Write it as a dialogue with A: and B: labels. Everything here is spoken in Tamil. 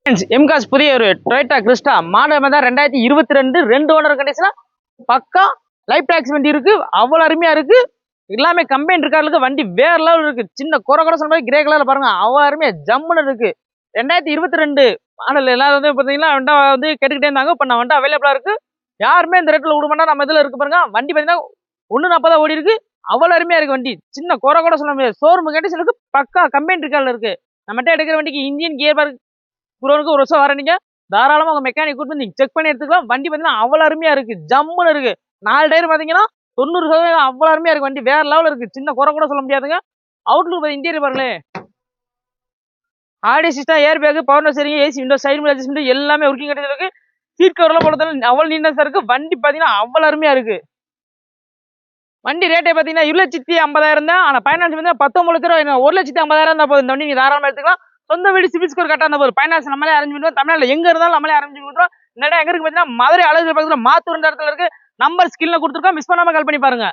A: எம்காஸ் புதிய ஒரு டொயோட்டா கிறிஸ்டா மாடல் தான் 2022 2 ஓனர் கண்டிஷனா பக்கா லைஃப் டாக்ஸ் வண்டி இருக்கு. அவ்வளவு அருமையா இருக்கு. எல்லாமே கம்பெனி இருக்காருக்கு. வண்டி வேற லெவல் இருக்கு. சின்ன குறை கூட சொல்ற மாதிரி கிரே கலர்ல பாருங்க, அவ்வளவு அருமையா ஜம்முன்னு இருக்கு. 2022 மாடல் எல்லாரும் வந்து பாத்தீங்கன்னா வண்டா வந்து கேட்டுக்கிட்டே இருந்தாங்க. இப்ப நான் வண்டா அவைலபிளா இருக்கு. யாருமே இந்த ரேட்ல விட மாட்டா. நம்ம இதுல இருக்கு பாருங்க. வண்டி பாத்தீங்கன்னா 140 ஓடி இருக்கு. அவ்வளவு அருமையா இருக்கு வண்டி. சின்ன குறை கூட சொல்ல முடியாது. ஷோரூம் கண்டிஷன் இருக்கு. பக்கா கம்பெனி இருக்கால இருக்கு. நம்மகிட்ட எடுக்கிற வண்டிக்கு இன்ஜின் கியர் பார் குரோனுக்கு 1 வருஷம் வாரண்டிங்க. தாராளமா உங்க மெக்கானிக் கூட்டு நீங்க செக் பண்ணி எடுத்துக்கலாம். வண்டி பாத்தீங்கன்னா அவ்வளவு அருமையா இருக்கு. ஜம்முன்னு இருக்கு. 4 டயர் பாத்தீங்கன்னா 90% அவ்வளவு அருமையா இருக்கு. வண்டி வேற லெவல் இருக்கு. சின்ன குறை கூட சொல்ல முடியாதுங்க. அவுட்லுக் இன்டீரியர் பாருங்களேன். Audio system, air bag, power steering, AC, window, side mirror adjustment எல்லாமே ஒர்க்கிங் கண்டிஷன்ல இருக்கு. சீட் கவர்லாம் போடுறதால அவ்வளவு நீட்னஸா இருக்கு. வண்டி பாத்தீங்கன்னா அவ்வளவு அருமையா இருக்கு. வண்டி ரேட்டே பாத்தீங்கன்னா 2,50,000 தான். ஆனா பைனான்ஸ் வந்து 19 லட்சம் ரூபாய், 1,50,000 தான் போகுது. இந்த வண்டி நீங்க தாராளமா எடுத்துக்கலாம். சொந்த வீடு சிபில் ஸ்கோர் கரெக்டா இருந்தா போதும். பைனான்ஸ் நம்மளே அரேஞ்ச் பண்ணுவோம். தமிழ்நாட்டுல எங்க இருந்தாலும் நம்மளே அரேஞ்ச் பண்ணி கொடுத்துருவோம். இந்த இடம் எங்க இருக்கு பாத்தீங்கன்னா மதுரை அழகு பக்கத்துல மாத்தூர் இடத்துல இருக்கு. நம்பர் ஸ்கிரீன்ல கொடுத்துருக்கோம். மிஸ் பண்ணாம கால் பண்ணி பாருங்க.